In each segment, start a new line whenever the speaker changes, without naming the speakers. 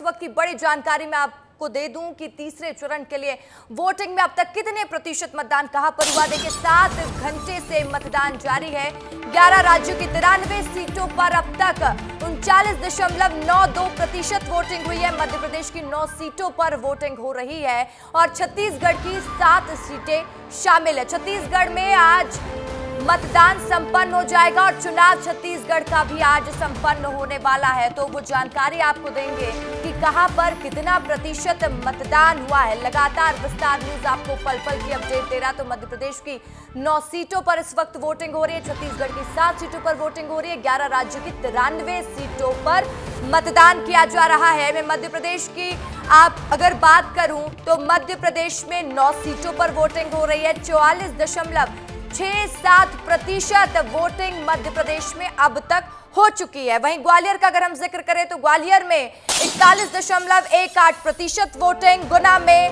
इस वक्त की बड़ी जानकारी मैं आपको दे दूं कि तीसरे चरण के लिए वोटिंग में अब तक कितने प्रतिशत मतदान कहां पर हुआ। देखिए 7 घंटे से मतदान जारी है। 11 राज्यों की 93 सीटों पर अब तक 39.92% वोटिंग हुई है। मध्य प्रदेश की 9 सीटों पर वोटिंग हो रही है और छत्तीसगढ़ की 7 सीटें शामिल है। छत्तीसगढ़ में आज मतदान संपन्न हो जाएगा और चुनाव छत्तीसगढ़ का भी आज संपन्न होने वाला है, तो वो जानकारी आपको देंगे कि कहां पर कितना प्रतिशत मतदान हुआ है। लगातार विस्तार न्यूज आपको पल पल की अपडेट दे रहा। तो मध्य प्रदेश की 9 सीटों पर इस वक्त वोटिंग हो रही है, छत्तीसगढ़ की 7 सीटों पर वोटिंग हो रही है, 11 राज्यों की 93 सीटों पर मतदान किया जा रहा है। मैं मध्य प्रदेश की आप अगर बात करूं तो मध्य प्रदेश में 9 सीटों पर वोटिंग हो रही है। 44.67% वोटिंग मध्य प्रदेश में अब तक हो चुकी है। वहीं ग्वालियर का अगर हम जिक्र करें तो ग्वालियर में 41.18% वोटिंग, गुना में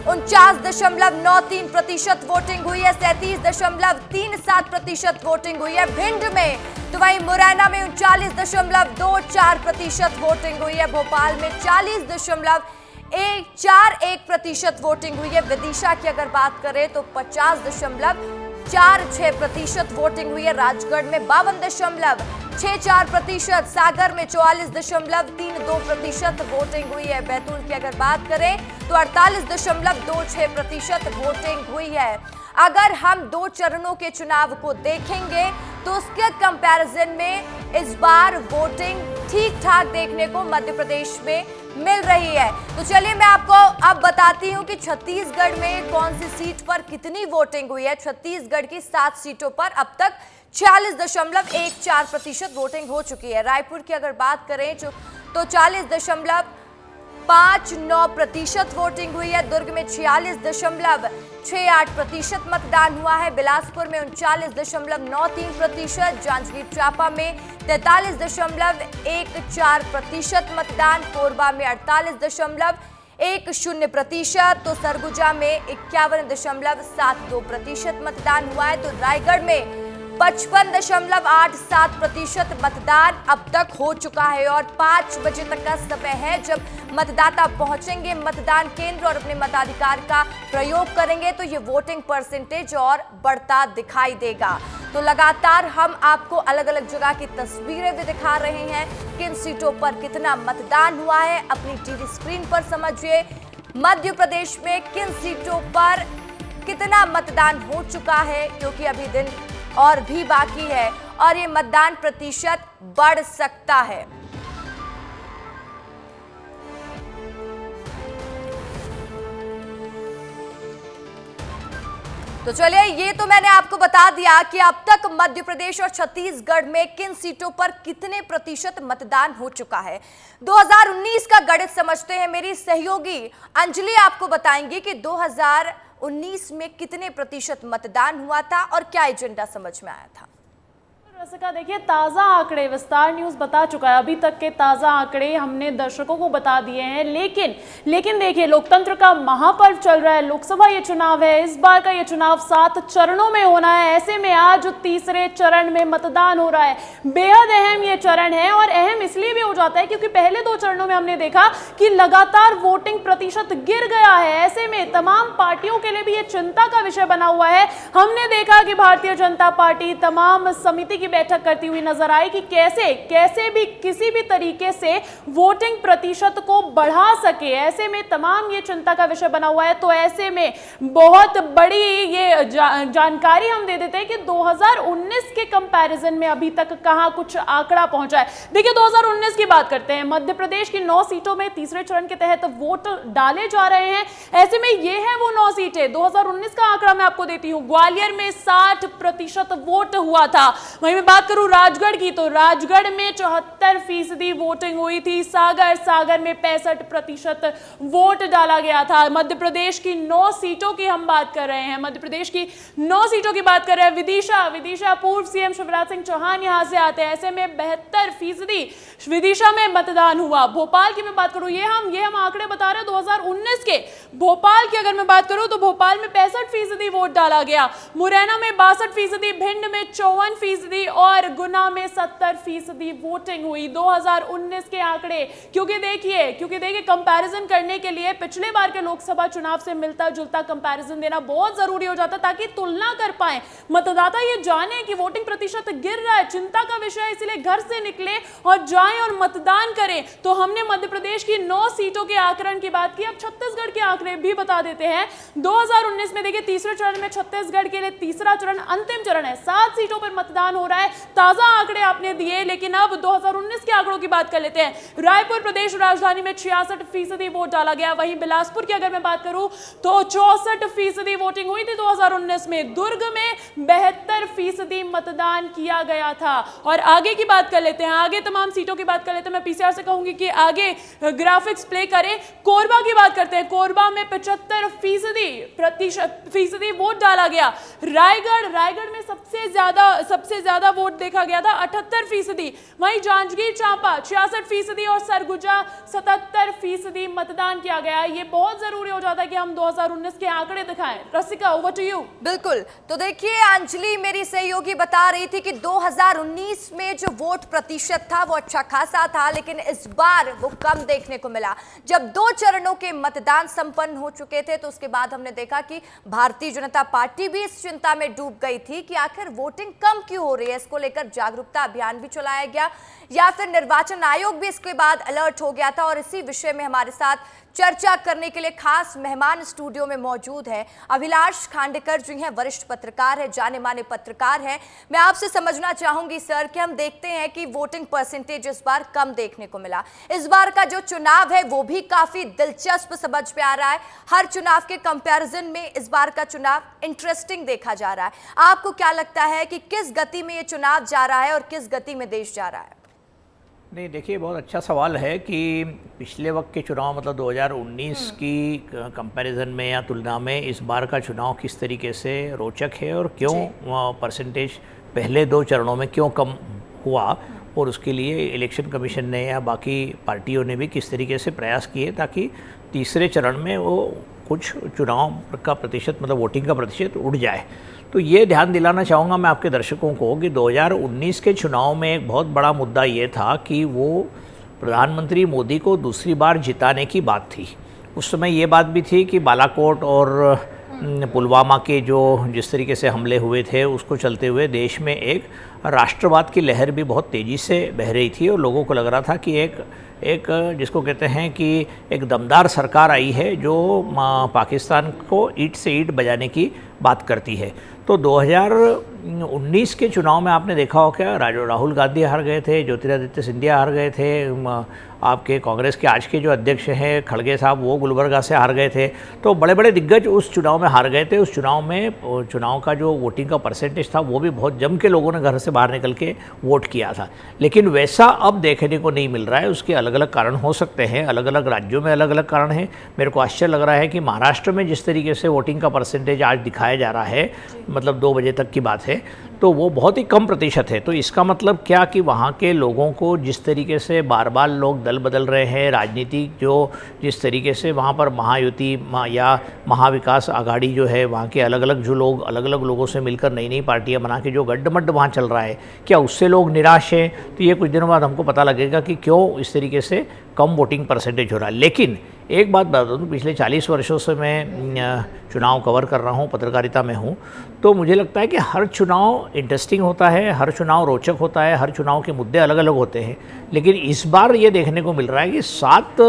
49.93% वोटिंग हुई है, 37.37% वोटिंग हुई है भिंड में। तो वहीं मुरैना में 39.24% वोटिंग हुई है, भोपाल में 40.41% वोटिंग हुई है। विदिशा की अगर बात करें तो 50.46% वोटिंग हुई है, राजगढ़ में 52.64%, सागर में 44.32% वोटिंग हुई है। बैतूल की अगर बात करें तो 48.26% वोटिंग हुई है। अगर हम 2 चरणों के चुनाव को देखेंगे तो उसके कंपैरिजन में इस बार वोटिंग ठीक ठाक देखने को मध्य प्रदेश में मिल रही है। तो चलिए मैं आपको अब बताती हूं कि छत्तीसगढ़ में कौन सी सीट पर कितनी वोटिंग हुई है। छत्तीसगढ़ की 7 सीटों पर अब तक 46.14% वोटिंग हो चुकी है। रायपुर की अगर बात करें तो 40.59% वोटिंग हुई है। दुर्ग में 46.68% मतदान हुआ है। बिलासपुर में 39.93%, जांजगीर चांपा में 43.14% मतदान, कोरबा में 48.10%, तो सरगुजा में 51.72% मतदान हुआ है। तो रायगढ़ में 55.87% मतदान अब तक हो चुका है और 5 बजे तक का समय है जब मतदाता पहुंचेंगे मतदान केंद्र और अपने मताधिकार का प्रयोग करेंगे तो ये वोटिंग परसेंटेज और बढ़ता दिखाई देगा। तो लगातार हम आपको अलग अलग जगह की तस्वीरें भी दिखा रहे हैं, किन सीटों पर कितना मतदान हुआ है अपनी टीवी स्क्रीन पर समझिए। मध्य प्रदेश में किन सीटों पर कितना मतदान हो चुका है, क्योंकि अभी दिन और भी बाकी है और ये मतदान प्रतिशत बढ़ सकता है। तो चलिए ये तो मैंने आपको बता दिया कि अब तक मध्य प्रदेश और छत्तीसगढ़ में किन सीटों पर कितने प्रतिशत मतदान हो चुका है। 2019 का गणित समझते हैं, मेरी सहयोगी अंजलि आपको बताएंगी कि 2019 में कितने प्रतिशत मतदान हुआ था और क्या एजेंडा समझ में आया था।
रसिका देखिए, ताज़ा आंकड़े विस्तार न्यूज़ बता चुका है। अभी तक के ताज़ा आंकड़े हमने दर्शकों को बता दिए हैं, लेकिन देखिए लोकतंत्र का महापर्व चल रहा है। लोकसभा ये चुनाव है, इस बार का ये चुनाव 7 चरणों में होना है। ऐसे में आज तीसरे चरण में मतदान हो रहा है। बेहद अहम ये चरण है और अहम इसलिए भी हो जाता है क्योंकि पहले 2 चरणों में हमने देखा कि लगातार वोटिंग प्रतिशत गिर गया है। ऐसे में तमाम पार्टियों के लिए भी ये चिंता का विषय बना हुआ है। हमने देखा कि भारतीय जनता पार्टी तमाम समिति की बैठक करती हुई नजर आई कि कैसे भी किसी भी तरीके से वोटिंग प्रतिशत को बढ़ा सके। ऐसे में तमाम ये चिंता का विषय बना हुआ है। तो ऐसे में बहुत बड़ी ये जानकारी हम दे देते हैं कि 2019 के कंपैरिजन में अभी तक कहां कुछ आंकड़ा पहुंचा है। देखिए 2019 की बात करते हैं। मध्य प्रदेश की 9 सीटों में तीसरे चरण के तहत वोट डाले जा रहे हैं। ऐसे में ये है वो 9 सीटें। 2019 का आंकड़ा मैं आपको देती हूं। ग्वालियर में 60% वोट हुआ था। वहीं मैं बात करूं राजगढ़ की तो राजगढ़ में 74% वोटिंग हुई थी। सागर में 65% वोट डाला गया था। मध्य प्रदेश की 9 सीटों की हम बात कर रहे हैं। मध्य प्रदेश की 9 सीटों की बात कर रहे हैं। विदिशा पूर्व सीएम शिवराज सिंह चौहान यहां से आते हैं। ऐसे में 72% विदिशा में मतदान हुआ। भोपाल की मैं बात करूं, ये हम आंकड़े बता रहे हैं 2019 के। भोपाल की अगर मैं बात करूं तो भोपाल में 65% वोट डाला गया। मुरैना में 62%, भिंड में 54%, हुई और गुना में 70% वोटिंग हुई। 2019 के आंकड़े, क्योंकि देखिए कंपैरिजन करने के लिए पिछले बार के लोकसभा चुनाव से मिलता जुलता कंपैरिजन देना बहुत जरूरी हो जाता, ताकि तुलना कर पाए, मतदाता ये जाने कि वोटिंग प्रतिशत गिर रहा है, चिंता का विषय है, इसलिए घर से निकले और जाएं और मतदान करें। तो हमने मध्य प्रदेश की 9 सीटों के आकलन की बात की। अब छत्तीसगढ़ के आंकड़े भी बता देते हैं। 2019 में देखिए तीसरे चरण में छत्तीसगढ़ के लिए तीसरा चरण अंतिम चरण है, 7 सीटों पर मतदान हो रहा है। ताजा आंकड़े आपने दिए, लेकिन अब 2019 के आंकड़ों की बात कर लेते हैं। रायपुर प्रदेश राजधानी में 66% वोट डाला गया। वहीं बिलासपुर की अगर मैं बात करूं तो 64% वोटिंग हुई थी 2019 में। दुर्ग में 72% मतदान किया गया था। और आगे की बात कर लेते हैं, आगे तमाम सीटों की बात कर लेते हैं। मैं पीसीआर से कहूंगी कि आगे ग्राफिक्स प्ले करें। कोरबा की बात करते हैं। कोरबा में 75% वोट डाला गया। रायगढ़ में सबसे ज्यादा वोट देखा गया था, 78%। वहीं जांजगीर चांपा 66% और सरगुजा 77% मतदान किया गया। ये बहुत जरूरी हो जाता है कि हम 2019 के आंकड़े दिखाएं। रसिका, ओवर टू यू।
बिल्कुल, तो देखिए अंजलि मेरी सहयोगी बता रही थी कि 2019 में जो वोट प्रतिशत था वो अच्छा खासा था, लेकिन इस बार वो कम देखने को मिला। जब 2 चरणों के मतदान संपन्न हो चुके थे तो उसके बाद हमने देखा कि भारतीय जनता पार्टी भी इस चिंता में डूब गई थी कि आखिर वोटिंग कम क्यों हो रही है। इसको लेकर जागरूकता अभियान भी चलाया गया या फिर निर्वाचन आयोग भी इसके बाद अलर्ट हो गया था। और इसी विषय में हमारे साथ चर्चा करने के लिए खास मेहमान स्टूडियो में मौजूद है अभिलाष खांडेकर, जो हैं वरिष्ठ पत्रकार है, जाने माने पत्रकार हैं। मैं आपसे समझना चाहूंगी सर कि हम देखते हैं कि वोटिंग परसेंटेज इस बार कम देखने को मिला। इस बार का जो चुनाव है वो भी काफी दिलचस्प समझ में आ रहा है। हर चुनाव के कंपैरिजन में इस बार का चुनाव इंटरेस्टिंग देखा जा रहा है। आपको क्या लगता है कि किस गति में ये चुनाव जा रहा है और किस गति में देश जा रहा है?
नहीं, देखिए बहुत अच्छा सवाल है कि पिछले वक्त के चुनाव मतलब 2019 की कंपैरिजन में या तुलना में इस बार का चुनाव किस तरीके से रोचक है और क्यों परसेंटेज पहले 2 चरणों में क्यों कम हुआ, और उसके लिए इलेक्शन कमीशन ने या बाकी पार्टियों ने भी किस तरीके से प्रयास किए ताकि तीसरे चरण में वो कुछ चुनाव का प्रतिशत मतलब वोटिंग का प्रतिशत उड़ जाए। तो ये ध्यान दिलाना चाहूँगा मैं आपके दर्शकों को कि 2019 के चुनाव में एक बहुत बड़ा मुद्दा ये था कि वो प्रधानमंत्री मोदी को दूसरी बार जिताने की बात थी। उस समय ये बात भी थी कि बालाकोट और पुलवामा के जो जिस तरीके से हमले हुए थे उसको चलते हुए देश में एक राष्ट्रवाद की लहर भी बहुत तेज़ी से बह रही थी और लोगों को लग रहा था कि एक जिसको कहते हैं कि एक दमदार सरकार आई है जो पाकिस्तान को ईंट से ईंट बजाने की बात करती है। तो 2019 के चुनाव में आपने देखा हो क्या, राहुल गांधी हार गए थे, ज्योतिरादित्य सिंधिया हार गए थे, आपके कांग्रेस के आज के जो अध्यक्ष हैं खड़गे साहब वो गुलबर्गा से हार गए थे। तो बड़े बड़े दिग्गज उस चुनाव में हार गए थे। उस चुनाव का जो वोटिंग का परसेंटेज था वो भी बहुत जम के लोगों ने घर से बाहर निकल के वोट किया था, लेकिन वैसा अब देखने को नहीं मिल रहा है। उसके अलग अलग कारण हो सकते हैं, अलग अलग राज्यों में अलग अलग कारण हैं। मेरे को आश्चर्य लग रहा है कि महाराष्ट्र में जिस तरीके से वोटिंग का परसेंटेज आज दिखाया जा रहा है, मतलब 2 बजे तक की बात है, तो वो बहुत ही कम प्रतिशत है। तो इसका मतलब क्या कि वहाँ के लोगों को जिस तरीके से बार बार लोग दल बदल रहे हैं, राजनीति जो जिस तरीके से वहाँ पर महायुति या महाविकास आघाड़ी जो है, वहाँ के अलग अलग अलग लोगों से मिलकर नई नई पार्टियाँ बना के जो गड्ढमड्ढ वहाँ चल रहा है, क्या उससे लोग निराश हैं? तो ये कुछ दिनों बाद हमको पता लगेगा कि क्यों इस तरीके से कम वोटिंग परसेंटेज हो रहा है। लेकिन एक बात बता दूँ, पिछले 40 वर्षों से मैं चुनाव कवर कर रहा हूँ, पत्रकारिता में हूँ, तो मुझे लगता है कि हर चुनाव इंटरेस्टिंग होता है, हर चुनाव रोचक होता है, हर चुनाव के मुद्दे अलग अलग होते हैं। लेकिन इस बार ये देखने को मिल रहा है कि 7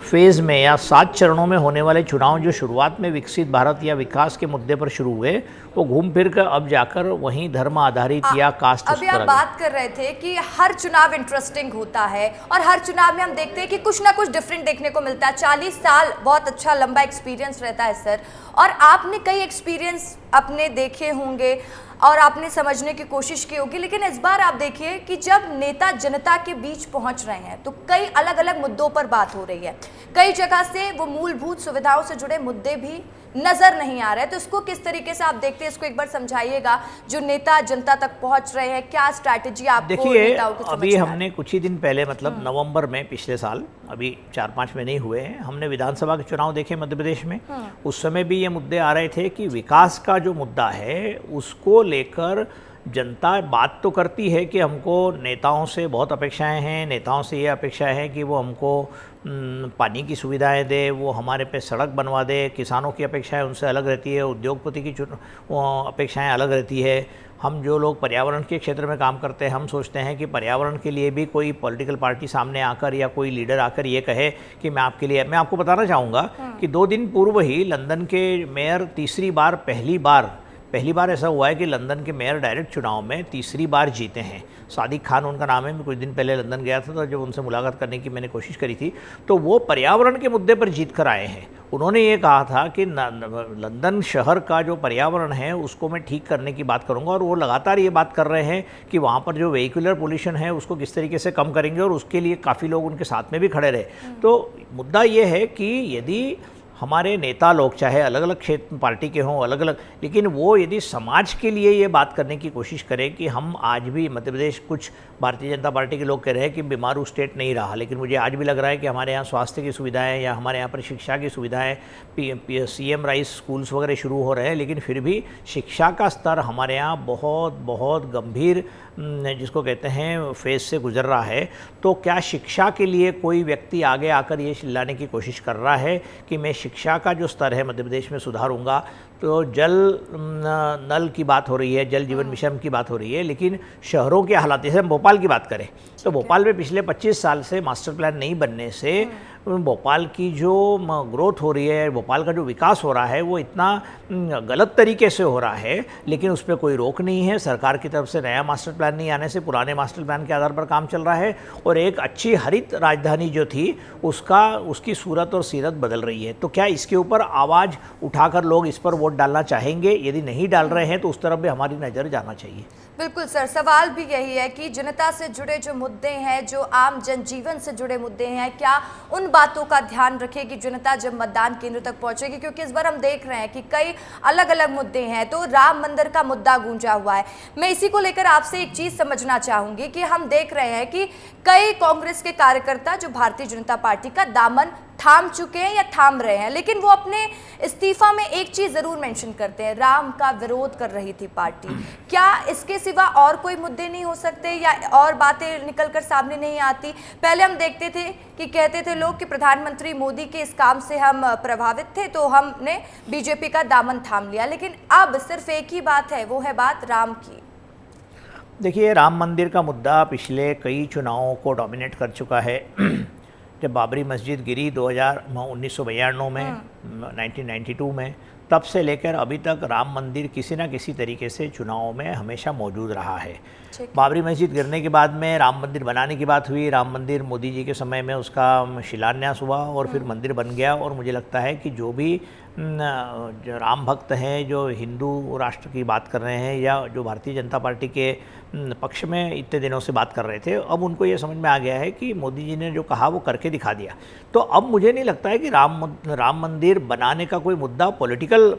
फेज़ में या 7 चरणों में होने वाले चुनाव जो शुरुआत में विकसित भारत या विकास के मुद्दे पर शुरू हुए, वो घूम फिर कर अब जाकर वहीं धर्म आधारित या कास्ट।
अभी आप बात कर रहे थे कि हर चुनाव इंटरेस्टिंग होता है और हर चुनाव में हम देखते हैं कि कुछ ना कुछ डिफरेंट देखने को मिलता है। 40 साल बहुत अच्छा लंबा एक्सपीरियंस रहता है सर, और आपने कई एक्सपीरियंस अपने देखे होंगे और आपने समझने की कोशिश की होगी। लेकिन इस बार आप देखिए कि जब नेता जनता के बीच पहुंच रहे हैं तो कई अलग अलग मुद्दों पर बात हो रही है। कई जगह से वो मूलभूत सुविधाओं से जुड़े मुद्दे भी नजर नहीं आ रहे। तो इसको किस तरीके से आप देखते हैं, इसको एक बार समझाइएगा। जो नेता जनता तक पहुंच रहे हैं, क्या स्ट्रैटेजी आपको
देखिए, अभी हमने कुछ ही दिन पहले मतलब नवंबर में पिछले साल, अभी 4-5 महीने ही हुए हैं, हमने विधानसभा के चुनाव देखे मध्य प्रदेश में। उस समय भी ये मुद्दे आ रहे थे कि विकास का जो मुद्दा है उसको लेकर जनता बात तो करती है कि हमको नेताओं से बहुत अपेक्षाएं हैं, नेताओं से ये अपेक्षाएं हैं कि वो हमको पानी की सुविधाएं दे, वो हमारे पे सड़क बनवा दे। किसानों की अपेक्षाएं उनसे अलग रहती है, उद्योगपति की अपेक्षाएं अलग रहती है। हम जो लोग पर्यावरण के क्षेत्र में काम करते हैं, हम सोचते हैं कि पर्यावरण के लिए भी कोई पॉलिटिकल पार्टी सामने आकर या कोई लीडर आकर ये कहे कि मैं आपको बताना चाहूँगा कि 2 दिन पूर्व ही लंदन के मेयर पहली बार ऐसा हुआ है कि लंदन के मेयर डायरेक्ट चुनाव में तीसरी बार जीते हैं। सादिक खान उनका नाम है। मैं कुछ दिन पहले लंदन गया था, तो जब उनसे मुलाकात करने की मैंने कोशिश करी थी तो वो पर्यावरण के मुद्दे पर जीत कर आए हैं। उन्होंने ये कहा था कि लंदन शहर का जो पर्यावरण है उसको मैं ठीक करने की बात करूंगा, और वो लगातार ये बात कर रहे हैं कि वहाँ पर जो वेहिकुलर पोल्यूशन है उसको किस तरीके से कम करेंगे, और उसके लिए काफ़ी लोग उनके साथ में भी खड़े रहे। तो मुद्दा ये है कि यदि हमारे नेता लोग चाहे अलग अलग क्षेत्र पार्टी के हों, अलग अलग, लेकिन वो यदि समाज के लिए ये बात करने की कोशिश करें कि हम आज भी मध्य प्रदेश, कुछ भारतीय जनता पार्टी के लोग कह रहे हैं कि बीमारू स्टेट नहीं रहा, लेकिन मुझे आज भी लग रहा है कि हमारे यहाँ स्वास्थ्य की सुविधाएं या हमारे यहाँ पर शिक्षा की सुविधाएं, CM राइस स्कूल्स वगैरह शुरू हो रहे हैं, लेकिन फिर भी शिक्षा का स्तर हमारे यहाँ बहुत बहुत गंभीर, जिसको कहते हैं, फेज से गुजर रहा है। तो क्या शिक्षा के लिए कोई व्यक्ति आगे आकर ये चिल्लाने की कोशिश कर रहा है कि मैं शिक्षा का जो स्तर है मध्य प्रदेश में सुधारूंगा? तो जल नल की बात हो रही है, जल जीवन मिशन की बात हो रही है, लेकिन शहरों के हालात, जैसे हम भोपाल की बात करें तो भोपाल में पिछले 25 साल से मास्टर प्लान नहीं बनने से भोपाल की जो ग्रोथ हो रही है, भोपाल का जो विकास हो रहा है वो इतना गलत तरीके से हो रहा है, लेकिन उस पर कोई रोक नहीं है। सरकार की तरफ से नया मास्टर प्लान नहीं आने से पुराने मास्टर प्लान के आधार पर काम चल रहा है, और एक अच्छी हरित राजधानी जो थी उसकी सूरत और सीरत बदल रही है। तो क्या इसके ऊपर आवाज़ उठाकर लोग इस पर वोट डालना चाहेंगे? यदि नहीं डाल रहे हैं तो उस तरफ भी हमारी नज़र जाना चाहिए।
बिल्कुल सर, सवाल भी यही है कि जनता से जुड़े जो मुद्दे हैं, जो आम जनजीवन से जुड़े मुद्दे हैं, क्या उन बातों का ध्यान रखेगी जनता जब मतदान केंद्र तक पहुंचेगी? क्योंकि इस बार हम देख रहे हैं कि कई अलग अलग मुद्दे हैं। तो राम मंदिर का मुद्दा गूंजा हुआ है। मैं इसी को लेकर आपसे एक चीज समझना चाहूंगी कि हम देख रहे हैं कि कई कांग्रेस के कार्यकर्ता जो भारतीय जनता पार्टी का दामन थाम चुके हैं या थाम रहे हैं, लेकिन वो अपने इस्तीफा में एक चीज जरूर मेंशन करते हैं, राम का विरोध कर रही थी पार्टी। क्या इसके सिवा और कोई मुद्दे नहीं हो सकते या और बातें निकलकर सामने नहीं आती? पहले हम देखते थे कि कहते थे लोग कि प्रधानमंत्री मोदी के इस काम से हम प्रभावित थे तो हमने बीजेपी का दामन थाम लिया, लेकिन अब सिर्फ एक ही बात है, वो है बात राम की।
देखिए, राम मंदिर का मुद्दा पिछले कई चुनावों को डोमिनेट कर चुका है। जब बाबरी मस्जिद गिरी 1992 में, 1992 में, तब से लेकर अभी तक राम मंदिर किसी न किसी तरीके से चुनावों में हमेशा मौजूद रहा है। बाबरी मस्जिद गिरने के बाद में राम मंदिर बनाने की बात हुई। राम मंदिर मोदी जी के समय में उसका शिलान्यास हुआ और फिर मंदिर बन गया। और मुझे लगता है कि जो भी जो राम भक्त हैं, जो हिंदू राष्ट्र की बात कर रहे हैं या जो भारतीय जनता पार्टी के पक्ष में इतने दिनों से बात कर रहे थे, अब उनको ये समझ में आ गया है कि मोदी जी ने जो कहा वो करके दिखा दिया। तो अब मुझे नहीं लगता है कि राम मंदिर बनाने का कोई मुद्दा पॉलिटिकल,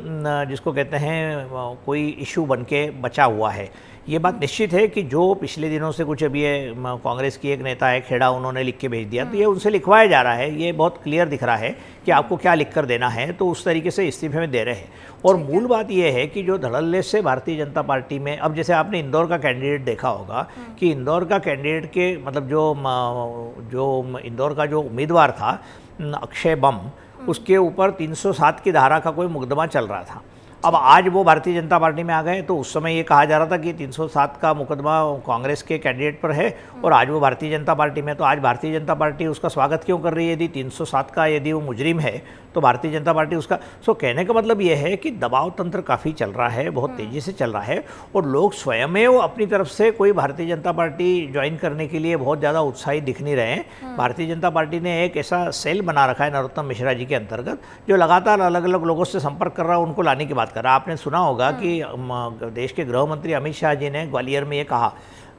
जिसको कहते हैं, कोई इशू बन के बचा हुआ है। ये बात निश्चित है कि जो पिछले दिनों से कुछ अभी कांग्रेस की एक नेता है खेड़ा, उन्होंने लिख के भेज दिया, तो ये उनसे लिखवाया जा रहा है। ये बहुत क्लियर दिख रहा है कि आपको क्या लिख कर देना है, तो उस तरीके से इस्तीफे में दे रहे हैं। और मूल बात यह है कि जो धड़ल्ले से भारतीय जनता पार्टी में, अब जैसे आपने इंदौर का कैंडिडेट देखा होगा कि इंदौर का कैंडिडेट के मतलब जो इंदौर का जो उम्मीदवार था अक्षय बम, उसके ऊपर 307 की धारा का कोई मुकदमा चल रहा था। अब आज वो भारतीय जनता पार्टी में आ गए, तो उस समय ये कहा जा रहा था कि 307 का मुकदमा कांग्रेस के कैंडिडेट पर है और आज वो भारतीय जनता पार्टी में। तो आज भारतीय जनता पार्टी उसका स्वागत क्यों कर रही है? यदि 307 का यदि वो मुजरिम है तो भारतीय जनता पार्टी उसका, कहने का मतलब ये है कि दबाव तंत्र काफ़ी चल रहा है, बहुत तेज़ी से चल रहा है, और लोग स्वयं अपनी तरफ से कोई भारतीय जनता पार्टी ज्वाइन करने के लिए बहुत ज़्यादा उत्साहित दिख नहीं रहे हैं। भारतीय जनता पार्टी ने एक ऐसा सेल बना रखा है नरोत्तम मिश्रा जी के अंतर्गत, जो लगातार अलग अलग लोगों से संपर्क कर रहा है, उनको लाने की बात कर रहा है। आपने सुना होगा कि देश के गृह मंत्री अमित शाह जी ने ग्वालियर में ये कहा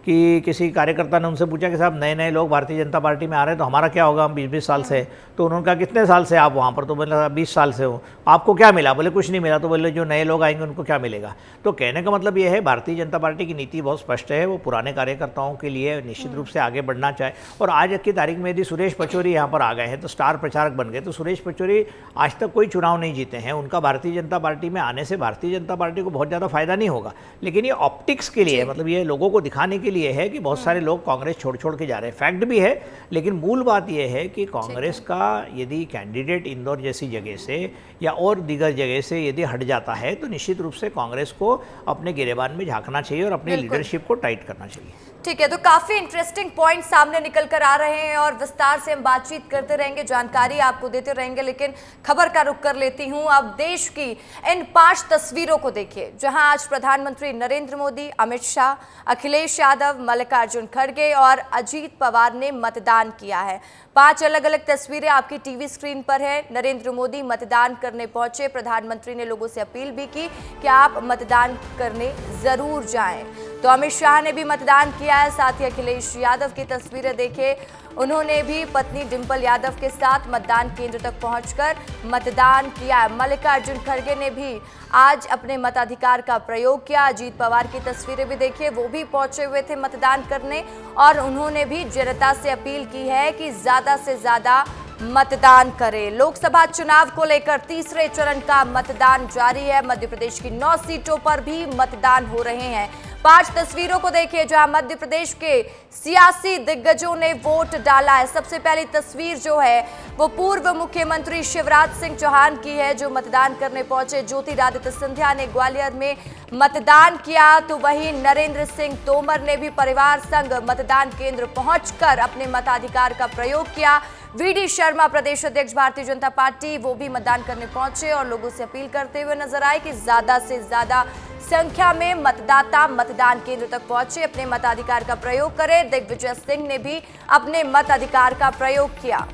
कि किसी कार्यकर्ता ने उनसे पूछा कि साहब नए नए लोग भारतीय जनता पार्टी में आ रहे हैं तो हमारा क्या होगा, हम 20-20 साल से। तो उन्होंने कहा कितने साल से आप वहाँ पर, तो बोले 20 साल से हो। आपको क्या मिला? बोले कुछ नहीं मिला। तो बोले जो नए लोग आएंगे उनको क्या मिलेगा? तो कहने का मतलब ये है भारतीय जनता पार्टी की नीति बहुत स्पष्ट है, वो पुराने कार्यकर्ताओं के लिए निश्चित रूप से आगे बढ़ना चाहे। और आज की तारीख में यदि सुरेश पचौरी यहाँ पर आ गए हैं तो स्टार प्रचारक बन गए, तो सुरेश पचौरी आज तक कोई चुनाव नहीं जीते हैं, उनका भारतीय जनता पार्टी में आने से भारतीय जनता पार्टी को बहुत ज़्यादा फायदा नहीं होगा। लेकिन ये ऑप्टिक्स के लिए, मतलब ये लोगों को दिखाने के लिए है कि बहुत सारे लोग कांग्रेस छोड़ छोड़ के जा रहे हैं। फैक्ट भी है, लेकिन मूल बात यह है कि कांग्रेस का यदि कैंडिडेट इंदौर जैसी जगह से या और दीगर जगह से यदि हट जाता है तो निश्चित रूप से कांग्रेस को अपने गिरेबान में झांकना चाहिए और अपनी लीडरशिप को टाइट करना चाहिए।
ठीक है, तो काफी इंटरेस्टिंग पॉइंट सामने निकल कर आ रहे हैं और विस्तार से हम बातचीत करते रहेंगे, जानकारी आपको देते रहेंगे। लेकिन खबर का रुख कर लेती हूं अब देश की इन 5 तस्वीरों को देखिए, जहां आज प्रधानमंत्री नरेंद्र मोदी, अमित शाह, अखिलेश यादव, मल्लिकार्जुन खड़गे और अजीत पवार ने मतदान किया है। 5 अलग अलग तस्वीरें आपकी टीवी स्क्रीन पर है। नरेंद्र मोदी मतदान करने पहुंचे, प्रधानमंत्री ने लोगों से अपील भी की कि आप मतदान करने जरूर जाएं। तो अमित शाह ने भी मतदान किया है। साथ ही अखिलेश यादव की तस्वीरें देखें, उन्होंने भी पत्नी डिंपल यादव के साथ मतदान केंद्र तक पहुंचकर मतदान किया है। मल्लिकार्जुन खड़गे ने भी आज अपने मताधिकार का प्रयोग किया। अजीत पवार की तस्वीरें भी देखिए, वो भी पहुंचे हुए थे मतदान करने और उन्होंने भी जनता से अपील की है कि ज्यादा से ज्यादा मतदान करें। लोकसभा चुनाव को लेकर तीसरे चरण का मतदान जारी है। मध्य प्रदेश की 9 सीटों पर भी मतदान हो रहे हैं। 5 तस्वीरों को देखिए जहां मध्य प्रदेश के सियासी दिग्गजों ने वोट डाला है। सबसे पहली तस्वीर जो है वो पूर्व मुख्यमंत्री शिवराज सिंह चौहान की है, जो मतदान करने पहुंचे। ज्योतिरादित्य सिंधिया ने ग्वालियर में मतदान किया, तो वहीं नरेंद्र सिंह तोमर ने भी परिवार संग मतदान केंद्र पहुंचकर अपने मताधिकार का प्रयोग किया। वीडी शर्मा प्रदेश अध्यक्ष भारतीय जनता पार्टी, वो भी मतदान करने पहुंचे और लोगों से अपील करते हुए नजर आए कि ज्यादा से ज्यादा संख्या में मतदाता मतदान केंद्र तक पहुंचे, अपने मताधिकार का प्रयोग करें। दिग्विजय सिंह ने भी अपने मताधिकार का प्रयोग किया।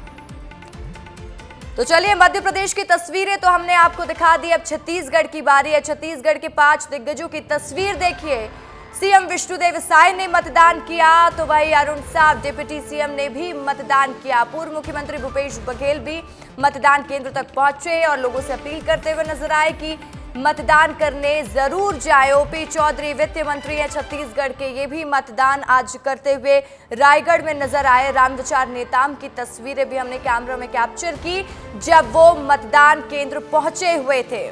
तो चलिए, मध्य प्रदेश की तस्वीरें तो हमने आपको दिखा दी, अब छत्तीसगढ़ की बारी है। छत्तीसगढ़ के 5 दिग्गजों की तस्वीर देखिए। सीएम विष्णुदेव साय ने मतदान किया, तो वही अरुण साव डिप्टी सीएम ने भी मतदान किया। पूर्व मुख्यमंत्री भूपेश बघेल भी मतदान केंद्र तक पहुंचे और लोगों से अपील करते हुए नजर आए कि मतदान करने जरूर जाए। ओपी चौधरी वित्त मंत्री हैं छत्तीसगढ़ के, ये भी मतदान आज करते हुए रायगढ़ में नजर आए। रामविचार नेताम की तस्वीरें भी हमने कैमरा में कैप्चर की जब वो मतदान केंद्र पहुंचे हुए थे।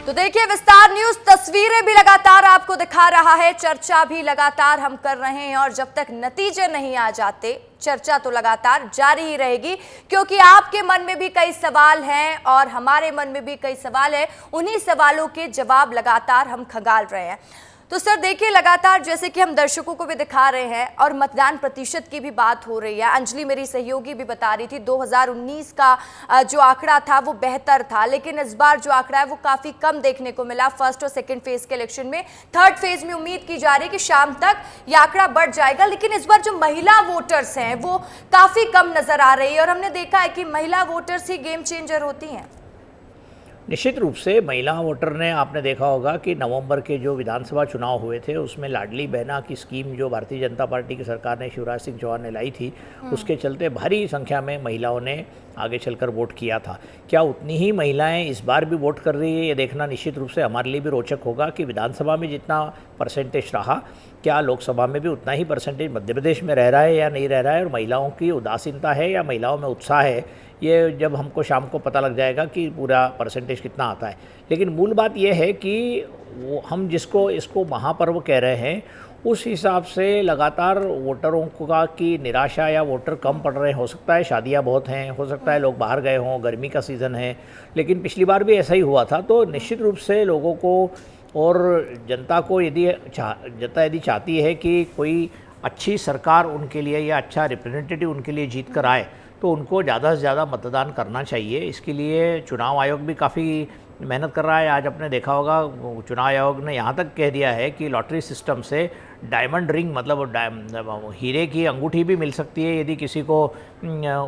तो देखिए, विस्तार न्यूज तस्वीरें भी लगातार आपको दिखा रहा है, चर्चा भी लगातार हम कर रहे हैं और जब तक नतीजे नहीं आ जाते चर्चा तो लगातार जारी ही रहेगी, क्योंकि आपके मन में भी कई सवाल हैं और हमारे मन में भी कई सवाल हैं। उन्हीं सवालों के जवाब लगातार हम खंगाल रहे हैं। तो सर देखिए, लगातार जैसे कि हम दर्शकों को भी दिखा रहे हैं और मतदान प्रतिशत की भी बात हो रही है। अंजलि मेरी सहयोगी भी बता रही थी 2019 का जो आंकड़ा था वो बेहतर था, लेकिन इस बार जो आंकड़ा है वो काफी कम देखने को मिला। फर्स्ट और सेकंड फेज के इलेक्शन में, थर्ड फेज में उम्मीद की जा रही है कि शाम तक ये आंकड़ा बढ़ जाएगा, लेकिन इस बार जो महिला वोटर्स हैं वो काफी कम नजर आ रही है और हमने देखा है कि महिला वोटर्स ही गेम चेंजर होती हैं।
निश्चित रूप से महिला वोटर ने, आपने देखा होगा कि नवंबर के जो विधानसभा चुनाव हुए थे उसमें लाडली बहना की स्कीम जो भारतीय जनता पार्टी की सरकार ने, शिवराज सिंह चौहान ने लाई थी, उसके चलते भारी संख्या में महिलाओं ने आगे चलकर वोट किया था। क्या उतनी ही महिलाएं इस बार भी वोट कर रही है, ये देखना निश्चित रूप से हमारे लिए भी रोचक होगा कि विधानसभा में जितना परसेंटेज रहा, क्या लोकसभा में भी उतना ही परसेंटेज मध्य प्रदेश में रह रहा है या नहीं रह रहा है, और महिलाओं की उदासीनता है या महिलाओं में उत्साह है, ये जब हमको शाम को पता लग जाएगा कि पूरा परसेंटेज कितना आता है। लेकिन मूल बात यह है कि वो हम जिसको इसको महापर्व कह रहे हैं, उस हिसाब से लगातार वोटरों का की निराशा या वोटर कम पड़ रहे हैं। हो सकता है शादियां बहुत हैं, हो सकता है लोग बाहर गए हों, गर्मी का सीज़न है, लेकिन पिछली बार भी ऐसा ही हुआ था। तो निश्चित रूप से लोगों को और जनता को जनता यदि चाहती है कि कोई अच्छी सरकार उनके लिए या अच्छा रिप्रेजेंटेटिव उनके लिए जीत कर आए, तो उनको ज़्यादा से ज़्यादा मतदान करना चाहिए। इसके लिए चुनाव आयोग भी काफ़ी मेहनत कर रहा है। आज आपने देखा होगा चुनाव आयोग ने यहाँ तक कह दिया है कि लॉटरी सिस्टम से डायमंड रिंग मतलब हीरे की अंगूठी भी मिल सकती है यदि किसी को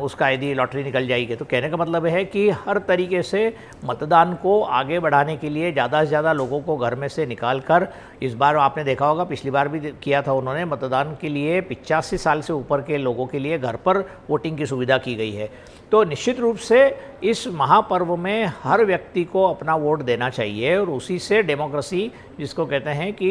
उसका यदि लॉटरी निकल जाएगी। तो कहने का मतलब है कि हर तरीके से मतदान को आगे बढ़ाने के लिए ज़्यादा से ज़्यादा लोगों को घर में से निकाल कर, इस बार आपने देखा होगा पिछली बार भी किया था उन्होंने, मतदान के लिए 85 साल से ऊपर के लोगों के लिए घर पर वोटिंग की सुविधा की गई है। तो निश्चित रूप से इस महापर्व में हर व्यक्ति को अपना वोट देना चाहिए और उसी से डेमोक्रेसी, जिसको कहते हैं कि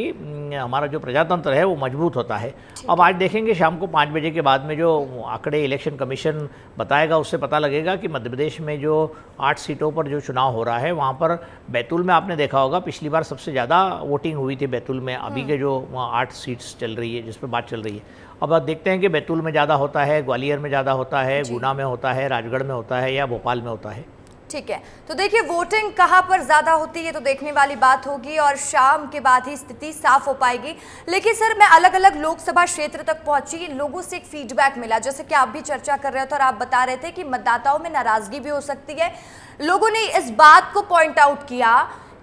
हमारा जो प्रजातंत्र है वो मजबूत होता है। अब आज देखेंगे शाम को 5 बजे के बाद में जो आंकड़े इलेक्शन कमीशन बताएगा उससे पता लगेगा कि मध्य प्रदेश में जो 8 सीटों पर जो चुनाव हो रहा है वहाँ पर बैतूल में आपने देखा होगा पिछली बार सबसे ज़्यादा वोटिंग हुई थी बैतूल में। अभी के जो 8 सीट्स चल रही है जिस पर बात चल रही है, अब आप देखते हैं कि बैतूल में ज़्यादा होता है, ग्वालियर में ज़्यादा होता है, गुना में होता है, राजगढ़ में होता है या भोपाल में होता है।
ठीक है, तो देखिए वोटिंग कहाँ पर ज्यादा होती है तो देखने वाली बात होगी और शाम के बाद ही स्थिति साफ हो पाएगी। लेकिन सर, मैं अलग अलग लोकसभा क्षेत्र तक पहुंची, लोगों से एक फीडबैक मिला, जैसे कि आप भी चर्चा कर रहे थे और आप बता रहे थे कि मतदाताओं में नाराजगी भी हो सकती है। लोगों ने इस बात को पॉइंट आउट किया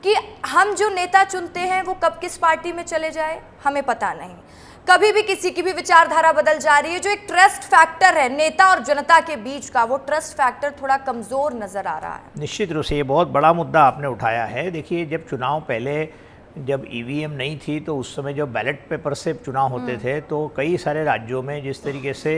कि हम जो नेता चुनते हैं वो कब किस पार्टी में चले जाए हमें पता नहीं, कभी भी किसी की भी विचारधारा बदल जा रही है। जो एक ट्रस्ट फैक्टर है नेता और जनता के बीच का, वो ट्रस्ट फैक्टर थोड़ा कमजोर नजर आ रहा है।
निश्चित रूप से ये बहुत बड़ा मुद्दा आपने उठाया है। देखिए, जब चुनाव पहले जब ईवीएम नहीं थी तो उस समय जो बैलेट पेपर से चुनाव होते थे तो कई सारे राज्यों में जिस तरीके से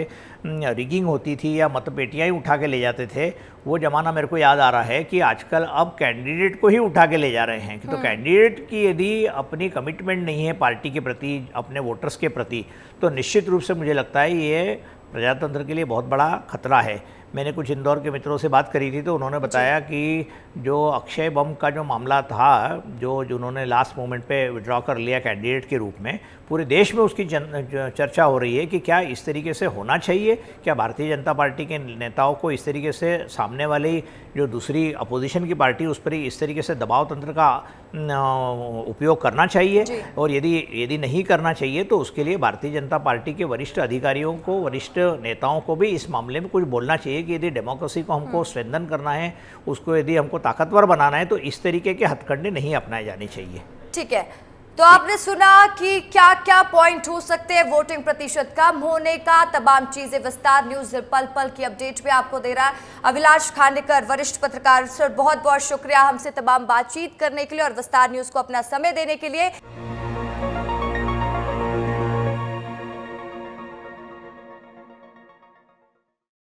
रिगिंग होती थी या मतपेटियाँ ही उठा के ले जाते थे, वो ज़माना मेरे को याद आ रहा है कि आजकल अब कैंडिडेट को ही उठा के ले जा रहे हैं। तो कैंडिडेट की यदि अपनी कमिटमेंट नहीं है पार्टी के प्रति, अपने वोटर्स के प्रति, तो निश्चित रूप से मुझे लगता है ये प्रजातंत्र के लिए बहुत बड़ा खतरा है। मैंने कुछ इंदौर के मित्रों से बात करी थी तो उन्होंने बताया कि जो अक्षय बम का जो मामला था, जो जिन्होंने लास्ट मोमेंट पे विड्रॉ कर लिया कैंडिडेट के रूप में, पूरे देश में उसकी चर्चा हो रही है कि क्या इस तरीके से होना चाहिए, क्या भारतीय जनता पार्टी के नेताओं को इस तरीके से सामने वाली जो दूसरी अपोजिशन की पार्टी उस पर इस तरीके से दबाव तंत्र का उपयोग करना चाहिए, और यदि नहीं करना चाहिए तो उसके लिए भारतीय जनता पार्टी के वरिष्ठ अधिकारियों को, वरिष्ठ नेताओं को भी इस मामले में कुछ बोलना चाहिए कि यदि डेमोक्रेसी को हमको स्ट्रेंथन करना है, उसको यदि हमको ताकतवर बनाना है तो इस तरीके के हथकंडे नहीं अपनाए जाने चाहिए।
ठीक है, तो आपने सुना कि क्या क्या पॉइंट हो सकते हैं वोटिंग प्रतिशत कम होने का। तमाम चीजें विस्तार न्यूज पल पल की अपडेट पे आपको दे रहा है अभिलाष खांडेकर, वरिष्ठ पत्रकार। सर, बहुत बहुत शुक्रिया हमसे तमाम बातचीत करने के लिए और विस्तार न्यूज को अपना समय देने के लिए।